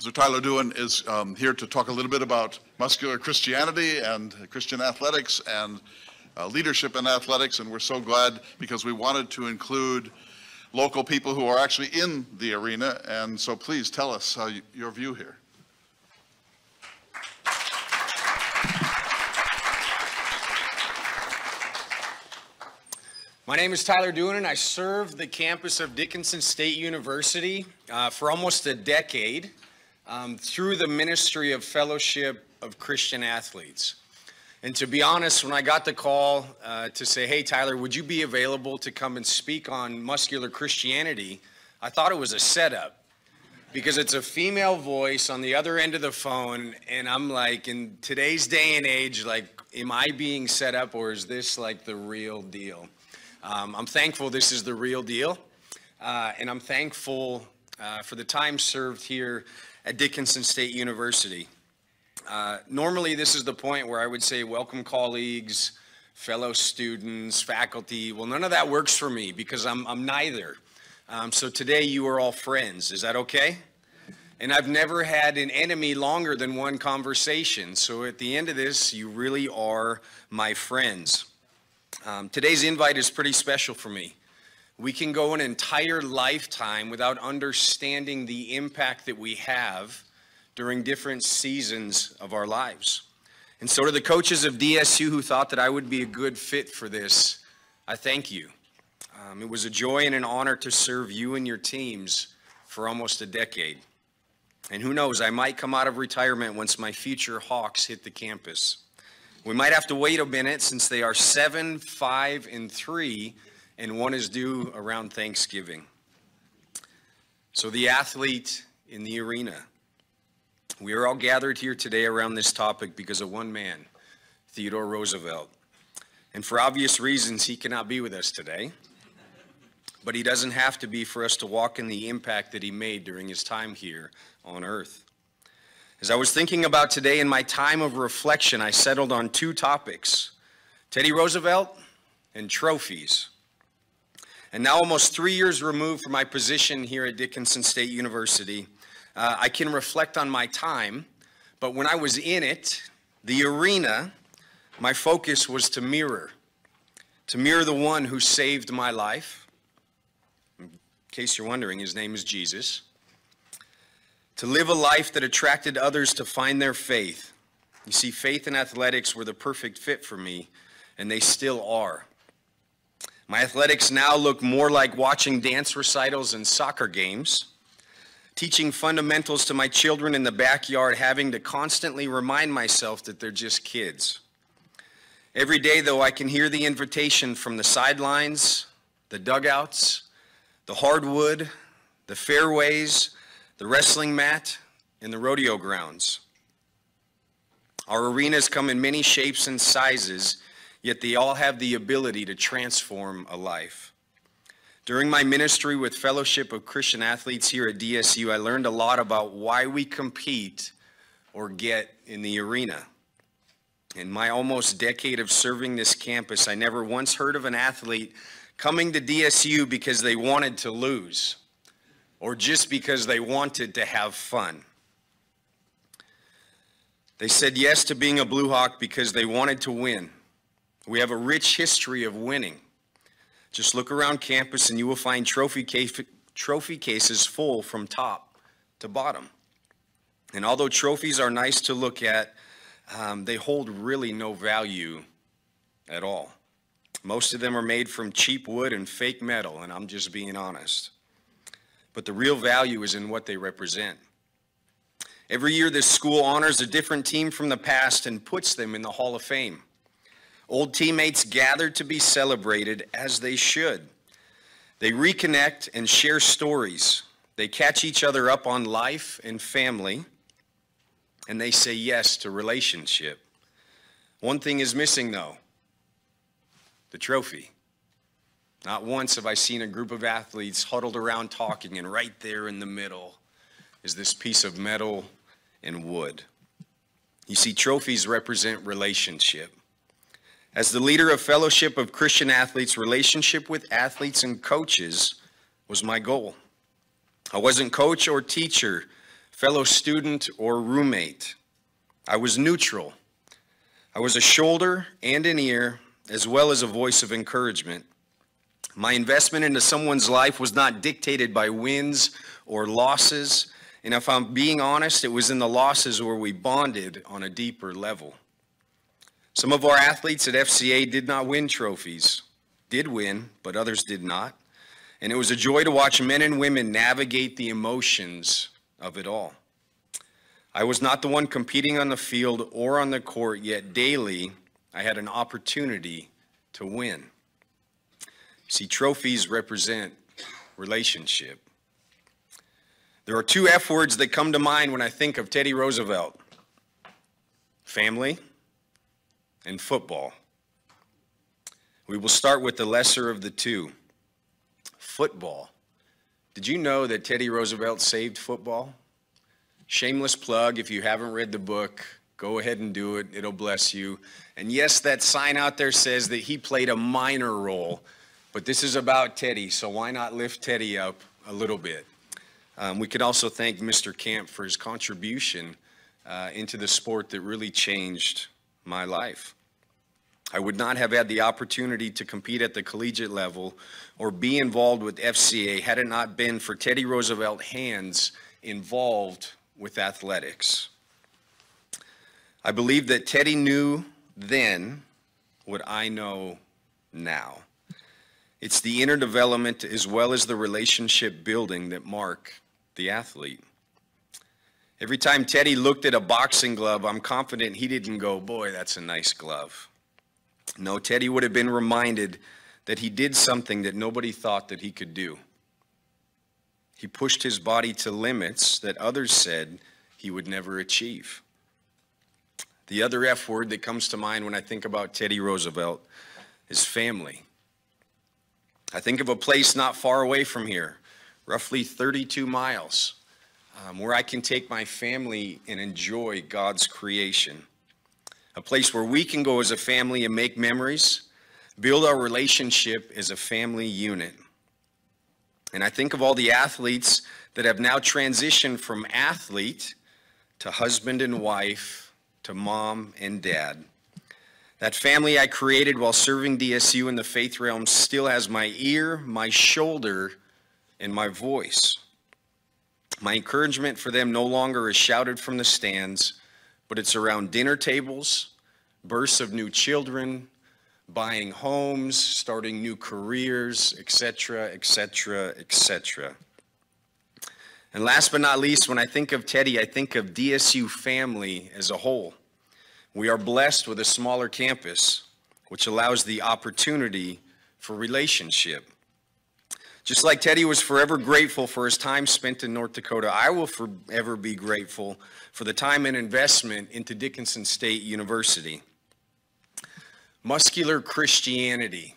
So Tyler Doohan is here to talk a little bit about muscular Christianity and Christian athletics and leadership in athletics, and we're so glad because we wanted to include local people who are actually in the arena, and so please tell us your view here. My name is Tyler Doohan, and I served the campus of Dickinson State University for almost a decade through the Ministry of Fellowship of Christian Athletes. And to be honest, when I got the call to say, hey, Tyler, would you be available to come and speak on muscular Christianity, I thought it was a setup because it's a female voice on the other end of the phone, and I'm like, in today's day and age, like, am I being set up, or is this like the real deal? I'm thankful this is the real deal, and I'm thankful for the time served here at Dickinson State University. Normally, this is the point where I would say, welcome colleagues, fellow students, faculty. Well, none of that works for me because I'm neither. So today you are all friends. Is that okay? And I've never had an enemy longer than one conversation. So at the end of this, you really are my friends. Today's invite is pretty special for me. We can go an entire lifetime without understanding the impact that we have during different seasons of our lives. And so to the coaches of DSU who thought that I would be a good fit for this, I thank you. It was a joy and an honor to serve you and your teams for almost a decade. And who knows, I might come out of retirement once my future Hawks hit the campus. We might have to wait a minute since they are 7, 5, and 3, and one is due around Thanksgiving. So the athlete in the arena. We are all gathered here today around this topic because of one man, Theodore Roosevelt. And for obvious reasons, he cannot be with us today. But he doesn't have to be for us to walk in the impact that he made during his time here on earth. As I was thinking about today in my time of reflection, I settled on two topics, Teddy Roosevelt and trophies. And now almost 3 years removed from my position here at Dickinson State University, I can reflect on my time, but when I was in it, the arena, my focus was to mirror the one who saved my life. In case you're wondering, his name is Jesus. To live a life that attracted others to find their faith. You see, faith and athletics were the perfect fit for me, and they still are. My athletics now look more like watching dance recitals and soccer games, teaching fundamentals to my children in the backyard, having to constantly remind myself that they're just kids. Every day, though, I can hear the invitation from the sidelines, the dugouts, the hardwood, the fairways, the wrestling mat, and the rodeo grounds. Our arenas come in many shapes and sizes, yet they all have the ability to transform a life. During my ministry with Fellowship of Christian Athletes here at DSU, I learned a lot about why we compete or get in the arena. In my almost decade of serving this campus, I never once heard of an athlete coming to DSU because they wanted to lose, or just because they wanted to have fun. They said yes to being a Blue Hawk because they wanted to win. We have a rich history of winning. Just look around campus and you will find trophy cases full from top to bottom. And although trophies are nice to look at, they hold really no value at all. Most of them are made from cheap wood and fake metal, and I'm just being honest. But the real value is in what they represent. Every year, this school honors a different team from the past and puts them in the Hall of Fame. Old teammates gather to be celebrated as they should. They reconnect and share stories. They catch each other up on life and family, and they say yes to relationship. One thing is missing, though, the trophy. Not once have I seen a group of athletes huddled around talking, and right there in the middle is this piece of metal and wood. You see, trophies represent relationship. As the leader of Fellowship of Christian Athletes, relationship with athletes and coaches was my goal. I wasn't coach or teacher fellow student, or roommate. I was neutral. I was a shoulder and an ear, as well as a voice of encouragement. My investment into someone's life was not dictated by wins or losses, and if I'm being honest, it was in the losses where we bonded on a deeper level. Some of our athletes at FCA did not win trophies, did win, but others did not. And it was a joy to watch men and women navigate the emotions of it all. I was not the one competing on the field or on the court, yet daily I had an opportunity to win. See, trophies represent relationship. There are two F words that come to mind when I think of Teddy Roosevelt: family and football. We will start with the lesser of the two, football. Did you know that Teddy Roosevelt saved football? Shameless plug, if you haven't read the book, go ahead and do it. It'll bless you. And yes, that sign out there says that he played a minor role, but this is about Teddy, so why not lift Teddy up a little bit? We could also thank Mr. Camp for his contribution into the sport that really changed my life. I would not have had the opportunity to compete at the collegiate level or be involved with FCA had it not been for Teddy Roosevelt hands involved with athletics. I believe that Teddy knew then what I know now. It's the inner development as well as the relationship building that mark the athlete. Every time Teddy looked at a boxing glove, I'm confident he didn't go, "Boy, that's a nice glove." No, Teddy would have been reminded that he did something that nobody thought that he could do. He pushed his body to limits that others said he would never achieve. The other F word that comes to mind when I think about Teddy Roosevelt is family. I think of a place not far away from here, roughly 32 miles, where I can take my family and enjoy God's creation. A place where we can go as a family and make memories, build our relationship as a family unit. And I think of all the athletes that have now transitioned from athlete to husband and wife to mom and dad. That family I created while serving DSU in the faith realm still has my ear, my shoulder, and my voice. My encouragement for them no longer is shouted from the stands, but it's around dinner tables, births of new children, buying homes, starting new careers, etc., etc., etc. And last but not least, when I think of Teddy, I think of DSU family as a whole. We are blessed with a smaller campus, which allows the opportunity for relationship. Just like Teddy was forever grateful for his time spent in North Dakota, I will forever be grateful for the time and investment into Dickinson State University. Muscular Christianity.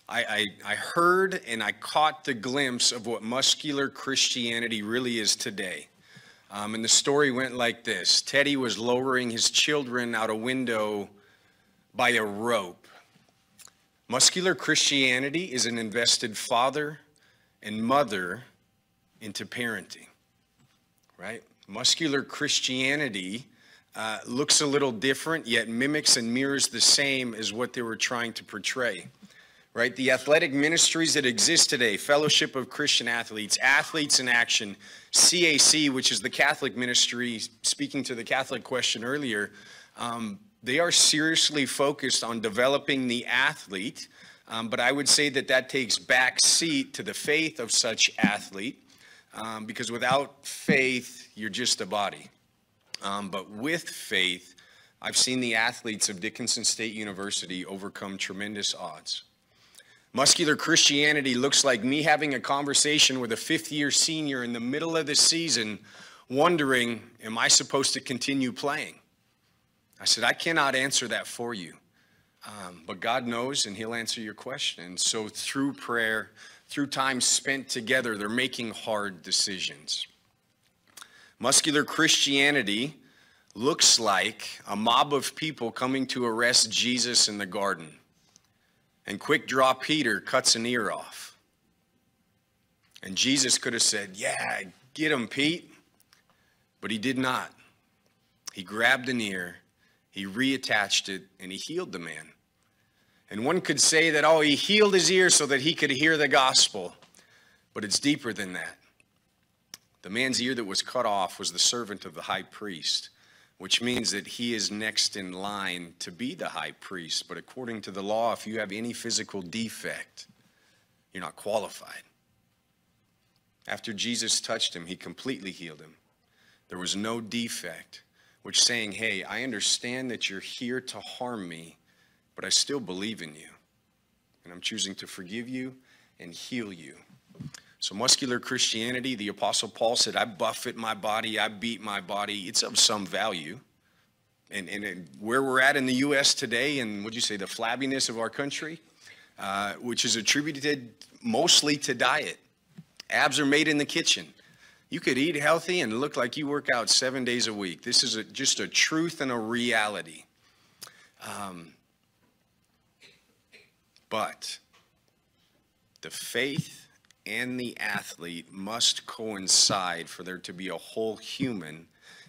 I heard and I caught the glimpse of what muscular Christianity really is today. And the story went like this. Teddy was lowering his children out a window by a rope. Muscular Christianity is an invested father and mother into parenting, right? Muscular Christianity looks a little different, yet mimics and mirrors the same as what they were trying to portray, right? The athletic ministries that exist today, Fellowship of Christian Athletes, Athletes in Action, CAC, which is the Catholic ministry, speaking to the Catholic question earlier, they are seriously focused on developing the athlete, but I would say that that takes back seat to the faith of such athlete, because without faith, you're just a body. But with faith, I've seen the athletes of Dickinson State University overcome tremendous odds. Muscular Christianity looks like me having a conversation with a fifth-year senior in the middle of the season, wondering, am I supposed to continue playing? I said, I cannot answer that for you, but God knows, and he'll answer your question. So through prayer, through time spent together, they're making hard decisions. Muscular Christianity looks like a mob of people coming to arrest Jesus in the garden. And quick draw Peter cuts an ear off. And Jesus could have said, yeah, get him, Pete. But he did not. He grabbed an ear, he reattached it, and he healed the man. And one could say that, oh, he healed his ear so that he could hear the gospel. But it's deeper than that. The man's ear that was cut off was the servant of the high priest, which means that he is next in line to be the high priest. But according to the law, if you have any physical defect, you're not qualified. After Jesus touched him, he completely healed him. There was no defect, which saying, hey, I understand that you're here to harm me, but I still believe in you. And I'm choosing to forgive you and heal you. So muscular Christianity, the Apostle Paul said, I buffet my body, I beat my body. It's of some value. And where we're at in the U.S. today, and what'd you say, the flabbiness of our country, which is attributed mostly to diet. Abs are made in the kitchen. You could eat healthy and look like you work out 7 days a week. This is just a truth and a reality. But the faith and the athlete must coincide for there to be a whole human.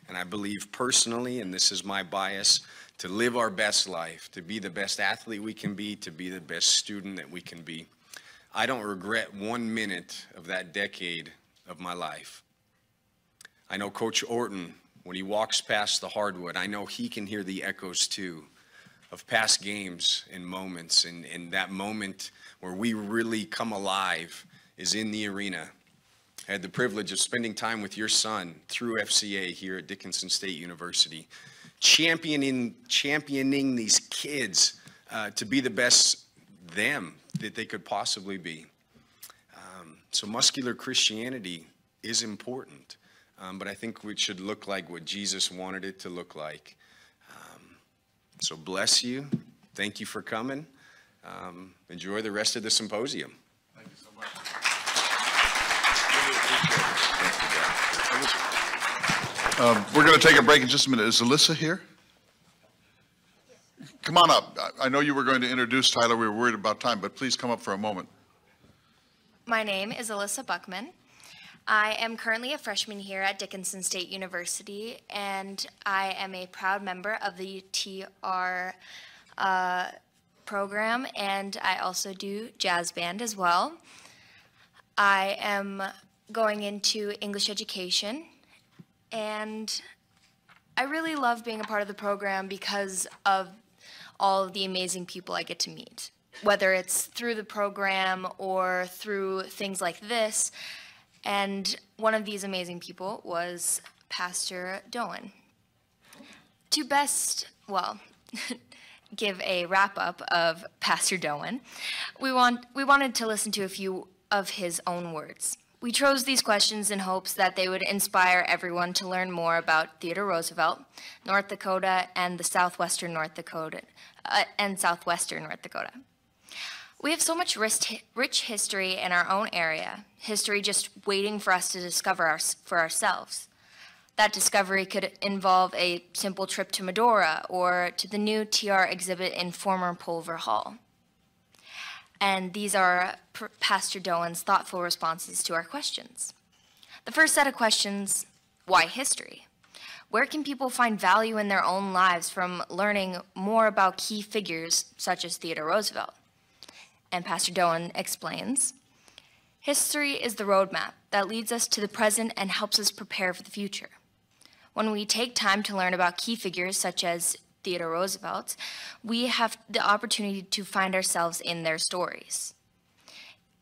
And I believe personally, and this is my bias, to live our best life, to be the best athlete we can be, to be the best student that we can be. I don't regret 1 minute of that decade of my life. I know Coach Orton, when he walks past the hardwood, I know he can hear the echoes too of past games and moments. And that moment where we really come alive is in the arena. I had the privilege of spending time with your son through FCA here at Dickinson State University, championing these kids to be the best them that they could possibly be. So muscular Christianity is important, but I think it should look like what Jesus wanted it to look like. So bless you. Thank you for coming. Enjoy the rest of the symposium. Thank you so much. We're going to take a break in just a minute. Is Alyssa here? Come on up. I know you were going to introduce Tyler. We were worried about time, but please come up for a moment. My name is Alyssa Buckman. I am currently a freshman here at Dickinson State University, and I am a proud member of the TR program, and I also do jazz band as well. I am going into English education, and I really love being a part of the program because of all of the amazing people I get to meet, whether it's through the program or through things like this. And one of these amazing people was Pastor Doan. To best, well, give a wrap-up of Pastor Doan, we wanted to listen to a few of his own words. We chose these questions in hopes that they would inspire everyone to learn more about Theodore Roosevelt, North Dakota, and the southwestern North Dakota, We have so much rich history in our own area, history just waiting for us to discover for ourselves. That discovery could involve a simple trip to Medora or to the new TR exhibit in former Pulver Hall. And these are Pastor Doan's thoughtful responses to our questions. The first set of questions, why history? Where can people find value in their own lives from learning more about key figures such as Theodore Roosevelt? And Pastor Doan explains, history is the roadmap that leads us to the present and helps us prepare for the future. When we take time to learn about key figures such as Theodore Roosevelt, we have the opportunity to find ourselves in their stories.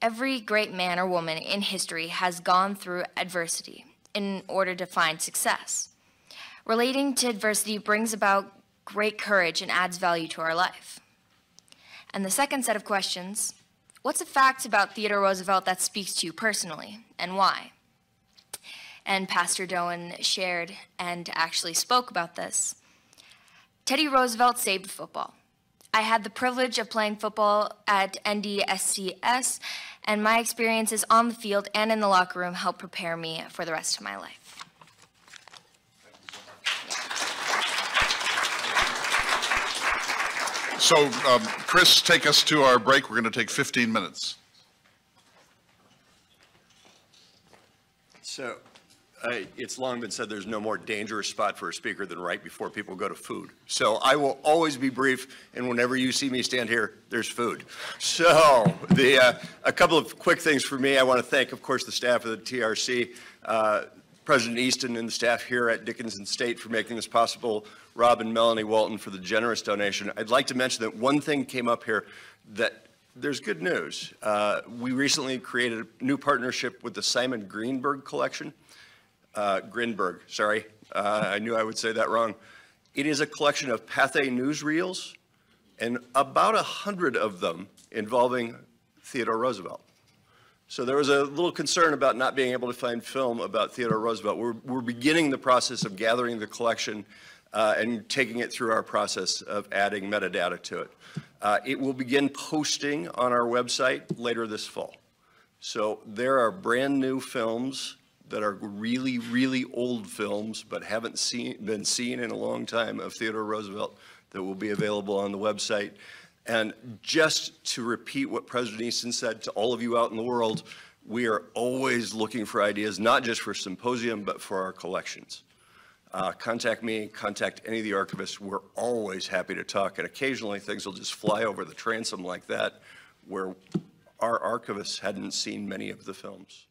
Every great man or woman in history has gone through adversity in order to find success. Relating to adversity brings about great courage and adds value to our life. And the second set of questions, what's a fact about Theodore Roosevelt that speaks to you personally, and why? And Pastor Doan shared and actually spoke about this. Teddy Roosevelt saved football. I had the privilege of playing football at NDSCS, and my experiences on the field and in the locker room helped prepare me for the rest of my life. So, Chris, take us to our break. We're going to take 15 minutes. So, It's long been said there's no more dangerous spot for a speaker than right before people go to food. So I will always be brief, and whenever you see me stand here, there's food. So a couple of quick things for me. I want to thank, of course, the staff of the TRC, President Easton and the staff here at Dickinson State for making this possible, Rob and Melanie Walton for the generous donation. I'd like to mention that one thing came up here that there's good news. We recently created a new partnership with the Simon Greenberg Collection. Grinberg, sorry. I knew I would say that wrong. It is a collection of Pathé newsreels, and about 100 of them involving Theodore Roosevelt. So there was a little concern about not being able to find film about Theodore Roosevelt. We're beginning the process of gathering the collection and taking it through our process of adding metadata to it. It will begin posting on our website later this fall. So there are brand new films that are really, really old films but haven't been seen in a long time of Theodore Roosevelt that will be available on the website. And just to repeat what President Easton said to all of you out in the world, we are always looking for ideas, not just for symposium, but for our collections. Contact me, contact any of the archivists. We're always happy to talk, and occasionally things will just fly over the transom like that, where our archivists hadn't seen many of the films.